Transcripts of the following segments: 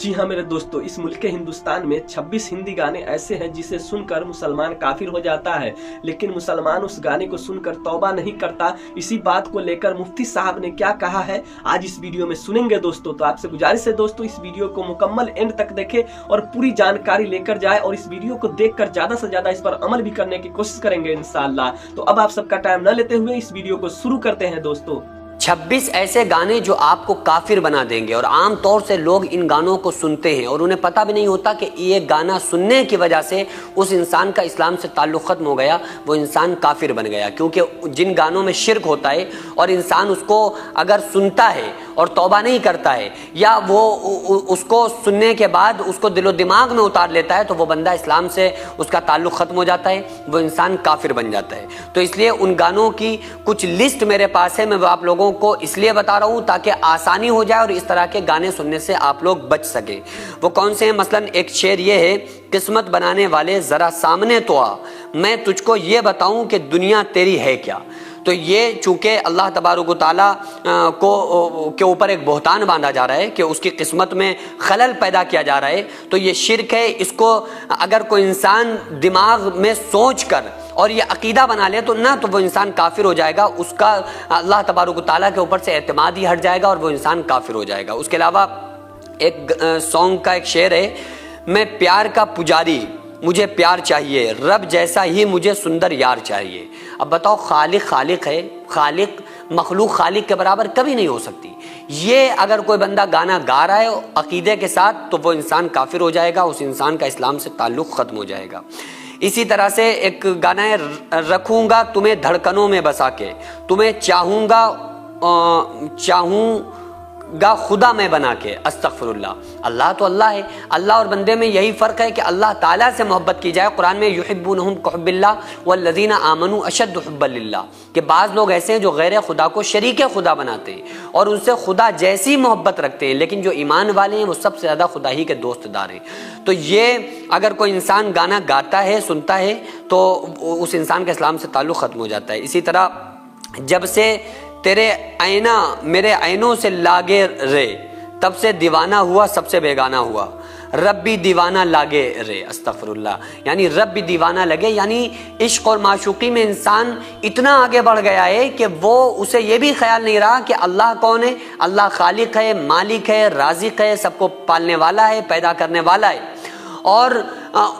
जी हाँ मेरे दोस्तों, इस मुल्क हिंदुस्तान में 26 हिंदी गाने ऐसे हैं जिसे सुनकर मुसलमान काफिर हो जाता है, लेकिन मुसलमान उस गाने को सुनकर तौबा नहीं करता। इसी बात को लेकर मुफ्ती साहब ने क्या कहा है आज इस वीडियो में सुनेंगे दोस्तों। तो आपसे गुजारिश है दोस्तों, इस वीडियो को मुकम्मल एंड तक देखें और पूरी जानकारी लेकर जाए, और इस वीडियो को देखकर ज्यादा से ज्यादा इस पर अमल भी करने की कोशिश करेंगे इंशाअल्लाह। तो अब आप सबका टाइम न लेते हुए इस वीडियो को शुरू करते हैं दोस्तों। 26 ऐसे गाने जो आपको काफिर बना देंगे, और आम तौर से लोग इन गानों को सुनते हैं और उन्हें पता भी नहीं होता कि ये गाना सुनने की वजह से उस इंसान का इस्लाम से ताल्लुक़ ख़त्म हो गया, वो इंसान काफिर बन गया। क्योंकि जिन गानों में शिरक होता है और इंसान उसको अगर सुनता है और तौबा नहीं करता है, या वो उसको सुनने के बाद उसको दिलो दिमाग में उतार लेता है, तो वो बंदा इस्लाम से उसका ताल्लुक़ ख़त्म हो जाता है, वो इंसान काफिर बन जाता है। तो इसलिए उन गानों की कुछ लिस्ट मेरे पास है, मैं वो आप लोगों को इसलिए बता रहा हूं ताकि आसानी हो जाए और इस तरह के गाने सुनने से आप लोग बच सके। वो कौन से हैं? मसलन एक शेर ये है, किस्मत बनाने वाले जरा सामने तो आ, मैं तुझको ये बताऊं कि दुनिया तेरी है क्या। तो ये चूंकि अल्लाह तबारक व तआला के ऊपर एक बहतान बांधा जा रहा है कि उसकी किस्मत में खलल पैदा किया जा रहा है, तो ये शिरक है। इसको अगर कोई इंसान दिमाग में सोच कर और ये अकीदा बना ले तो ना तो वो इंसान काफिर हो जाएगा, उसका अल्लाह तबारक व तआला के ऊपर से एतमाद ही हट जाएगा और वो इंसान काफिर हो जाएगा। उसके अलावा एक सॉन्ग का एक शेर है, मैं प्यार का पुजारी, मुझे प्यार चाहिए, रब जैसा ही मुझे सुंदर यार चाहिए। अब बताओ, खालिक है, खालिक मखलूक खालिक के बराबर कभी नहीं हो सकती। ये अगर कोई बंदा गाना गा रहा है अकीदे के साथ, तो वो इंसान काफिर हो जाएगा, उस इंसान का इस्लाम से ताल्लुक़ ख़त्म हो जाएगा। इसी तरह से एक गाना है, रखूँगा तुम्हें धड़कनों में बसा के, तुम्हें चाहूँगा खुदा में बना के, अस्तगफिरुल्लाह। अल्लाह तो अल्लाह है, अल्लाह और बंदे में यही फ़र्क है कि अल्लाह ताला से मोहब्बत की जाए। कुरान में युहिब्बूनहुम कहुब्बिल्लाह वल्लज़ीना आमनू अशद्दु हुब्बन लिल्लाह, कि बाज़ लोग ऐसे हैं जो गैर खुदा को शरीक खुदा बनाते हैं और उनसे खुदा जैसी मोहब्बत रखते हैं, लेकिन जो ईमान वाले हैं वो सबसे ज़्यादा खुदा ही के दोस्तदार हैं। तो ये अगर कोई इंसान गाना गाता है, सुनता है, तो उस इंसान के इस्लाम से ताल्लुक़ ख़त्म हो जाता है। इसी तरह, जब से तेरे ऐना मेरे ऐनों से लागे रे, तब से दीवाना हुआ सबसे बेगाना हुआ, रब भी दीवाना लागे रे, अस्तगफिरुल्लाह। यानी रब भी दीवाना लगे, यानी इश्क और माशूकी में इंसान इतना आगे बढ़ गया है कि वो उसे ये भी ख्याल नहीं रहा कि अल्लाह कौन है। अल्लाह खालिक है, मालिक है, राज़िक है, सबको पालने वाला है, पैदा करने वाला है। और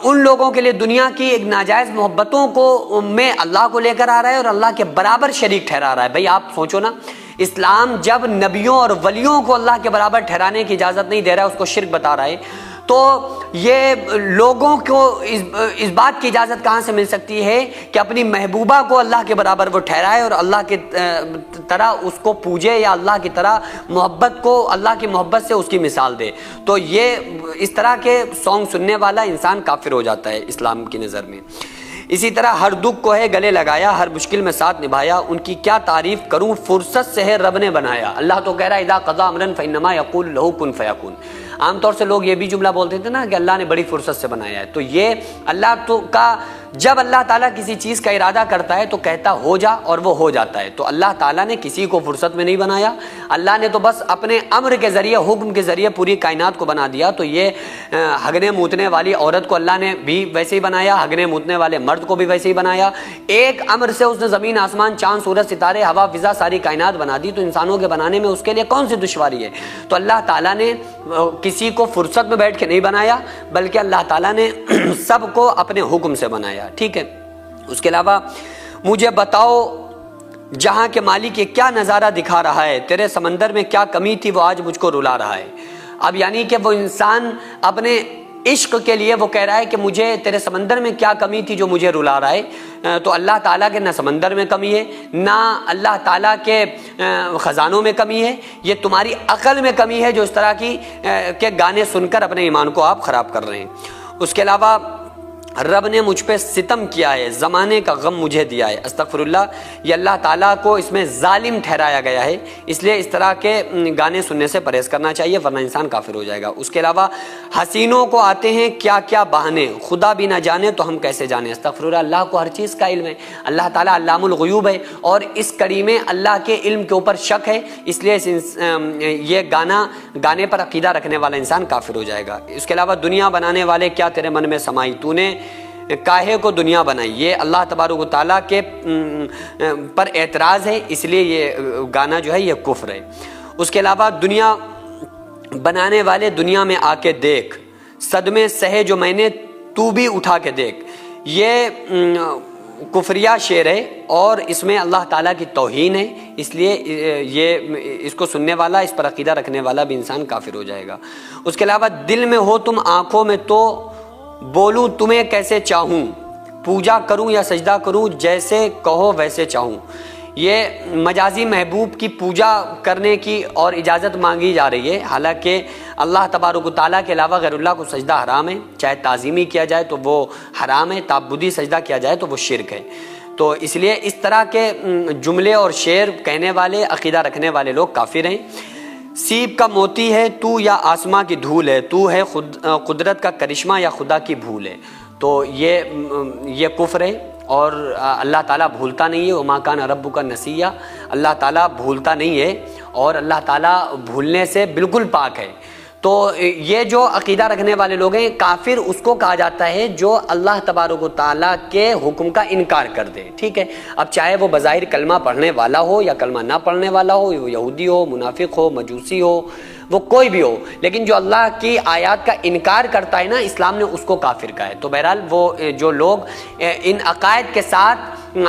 उन लोगों के लिए दुनिया की एक नाजायज़ मोहब्बतों को में अल्लाह को लेकर आ रहा है और अल्लाह के बराबर शरीक ठहरा रहा है। भाई आप सोचो ना, इस्लाम जब नबियों और वलियों को अल्लाह के बराबर ठहराने की इजाज़त नहीं दे रहा है, उसको शिर्क बता रहा है, तो ये लोगों को इस बात की इजाज़त कहाँ से मिल सकती है कि अपनी महबूबा को अल्लाह के बराबर वो ठहराए और अल्लाह की तरह उसको पूजे, या अल्लाह की तरह मोहब्बत को अल्लाह की मोहब्बत से उसकी मिसाल दे। तो ये इस तरह के सॉन्ग सुनने वाला इंसान काफिर हो जाता है इस्लाम की नज़र में। इसी तरह, हर दुख को है गले लगाया, हर मुश्किल में साथ निभाया, उनकी क्या तारीफ करूं, फुर्सत से है रब ने बनाया। अल्लाह तो कह रहा है, इदा क़ज़ा अमरन फ़इन्नमा यक़ूलु लहू कुन फ़यकून। आमतौर से लोग ये भी जुमला बोलते थे ना कि अल्लाह ने बड़ी फुर्सत से बनाया है। तो ये अल्लाह तो का, जब अल्लाह ताला किसी चीज़ का इरादा करता है तो कहता हो जा, और वो हो जाता है। तो अल्लाह ताला ने किसी को फुर्सत में नहीं बनाया, अल्लाह ने तो बस अपने अम्र के ज़रिए, हुक्म के ज़रिए पूरी कायनात को बना दिया। तो ये हगने मूतने वाली औरत को अल्लाह ने भी वैसे ही बनाया, हगने मूतने वाले मर्द को भी वैसे ही बनाया। एक अम्र से उसने ज़मीन आसमान, चाँद सूरज सितारे, हवा फिज़ा, सारी कायनात बना दी। तो इंसानों के बनाने में उसके लिए कौन सी दुश्वारी है? तो अल्लाह ताला ने किसी को फुर्सत में बैठ के नहीं बनाया, बल्कि अल्लाह ताला ने सबको अपने हुक्म से बनाया। ठीक है। उसके अलावा, मुझे बताओ जहां के मालिक ये क्या नज़ारा दिखा रहा है, तेरे समंदर में क्या कमी थी वो आज मुझको रुला रहा है। अब यानी कि वो इंसान अपने इश्क के लिए वो कह रहा है कि मुझे तेरे समंदर में क्या कमी थी जो मुझे रुला रहा है। तो अल्लाह ताला के ना समंदर में कमी है, ना अल्लाह ताला के ख़जानों में कमी है, ये तुम्हारी अक्ल में कमी है जो इस तरह के गाने सुनकर अपने ईमान को आप ख़राब कर रहे हैं। उसके अलावा رب نے مجھ پہ ستم کیا ہے، زمانے کا غم مجھے دیا ہے۔ استغفراللہ، یہ اللہ تعالیٰ کو اس میں ظالم ٹھہرایا گیا ہے، اس لیے اس طرح کے گانے سننے سے پرہیز کرنا چاہیے ورنہ انسان کافر ہو جائے گا۔ اس کے علاوہ حسینوں کو آتے ہیں کیا کیا بہانے، خدا بھی نہ جانے تو ہم کیسے جانیں۔ استغفراللہ، اللہ کو ہر چیز کا علم ہے، اللہ تعالیٰ علام الغیوب ہے، اور اس کڑی میں اللہ کے علم کے اوپر شک ہے، اس لیے یہ گانے پر عقیدہ رکھنے والا انسان کافر ہو جائے گا۔ اس کے علاوہ دنیا بنانے والے کیا تیرے من میں سمائی، تو نے کاہے کو دنیا بنائی، یہ اللہ تبارک و تعالیٰ کے پر اعتراض ہے، اس لیے یہ گانا جو ہے یہ کفر ہے۔ اس کے علاوہ دنیا بنانے والے دنیا میں آ کے دیکھ، صدمے سہے جو میں نے تو بھی اٹھا کے دیکھ، یہ کفریہ شعر ہے اور اس میں اللہ تعالیٰ کی توہین ہے، اس لیے یہ اس کو سننے والا، اس پر عقیدہ رکھنے والا بھی انسان کافر ہو جائے گا۔ اس کے علاوہ دل میں ہو تم آنکھوں میں تو بولوں تمہیں کیسے چاہوں، پوجا کروں یا سجدہ کروں جیسے کہو ویسے چاہوں، یہ مجازی محبوب کی پوجا کرنے کی اور اجازت مانگی جا رہی ہے، حالانکہ اللہ تبارک و تعالیٰ کے علاوہ غیر اللہ کو سجدہ حرام ہے، چاہے تعظیمی کیا جائے تو وہ حرام ہے، تعبدی سجدہ کیا جائے تو وہ شرک ہے۔ تو اس لیے اس طرح کے جملے اور شعر کہنے والے، عقیدہ رکھنے والے لوگ کافر ہیں۔ سیب کا موتی ہے تو یا آسماں کی دھول ہے، تو ہے قدرت کا کرشمہ یا خدا کی بھول ہے، تو یہ کفر ہے اور اللہ تعالیٰ بھولتا نہیں ہے۔ وما کان ربک نسیہ، اللہ تعالیٰ بھولتا نہیں ہے اور اللہ تعالیٰ بھولنے سے بالکل پاک ہے۔ تو یہ جو عقیدہ رکھنے والے لوگ ہیں، کافر اس کو کہا جاتا ہے جو اللہ تبارک و تعالیٰ کے حکم کا انکار کر دے، ٹھیک ہے۔ اب چاہے وہ بظاہر کلمہ پڑھنے والا ہو یا کلمہ نہ پڑھنے والا ہو، وہ یہودی ہو، منافق ہو، مجوسی ہو، وہ کوئی بھی ہو، لیکن جو اللہ کی آیات کا انکار کرتا ہے نا، اسلام نے اس کو کافر کہا ہے۔ تو بہرحال وہ جو لوگ ان عقائد کے ساتھ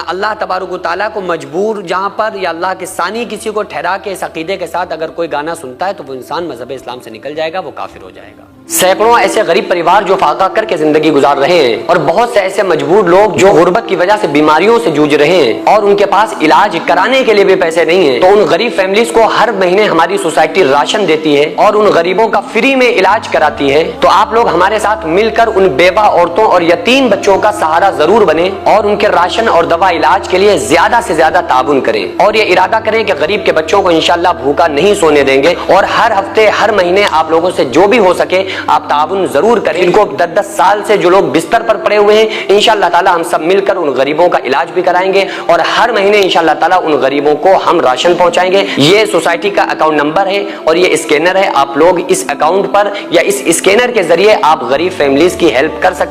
اللہ تبارک و تعالیٰ کو مجبور جہاں پر یا اللہ کے ثانی کسی کو ٹھہرا کے اس عقیدے کے ساتھ اگر کوئی گانا سنتا ہے تو وہ انسان مذہب اسلام سے نکل جائے گا، وہ کافر ہو جائے گا۔ سینکڑوں ایسے غریب پریوار جو فاقہ کر کے زندگی گزار رہے ہیں، اور بہت سے ایسے مجبور لوگ جو غربت کی وجہ سے بیماریوں سے جوجھ رہے ہیں اور ان کے پاس علاج کرانے کے لیے بھی پیسے نہیں ہیں، تو ان غریب فیملیز کو ہر مہینے ہماری سوسائٹی راشن دیتی ہے اور ان غریبوں کا فری میں علاج کراتی ہے۔ تو آپ لوگ ہمارے ساتھ مل کر ان بیوہ عورتوں اور یتیم بچوں کا سہارا ضرور بنیں اور ان کے راشن اور دوا علاج کے لیے زیادہ سے زیادہ تعاون کریں، اور یہ ارادہ کریں کہ غریب کے بچوں کو انشاءاللہ بھوکا نہیں سونے دیں گے، اور ہر ہفتے ہر مہینے آپ لوگوں سے جو بھی ہو سکے آپ تعاون ضرور کریں۔ ان کو 10 سال سے جو لوگ بستر پر پڑے ہوئے ہیں، انشاءاللہ تعالی ہم سب مل کر ان غریبوں کا علاج بھی کرائیں گے، اور ہر مہینے انشاءاللہ تعالی ان غریبوں کو ہم راشن پہنچائیں گے۔ یہ سوسائٹی کا اکاؤنٹ نمبر ہے اور یہ اسکینر ہے، آپ لوگ اس اکاؤنٹ پر یا اس اسکینر کے ذریعے آپ غریب فیملیز کی ہیلپ کر سکتے ہیں۔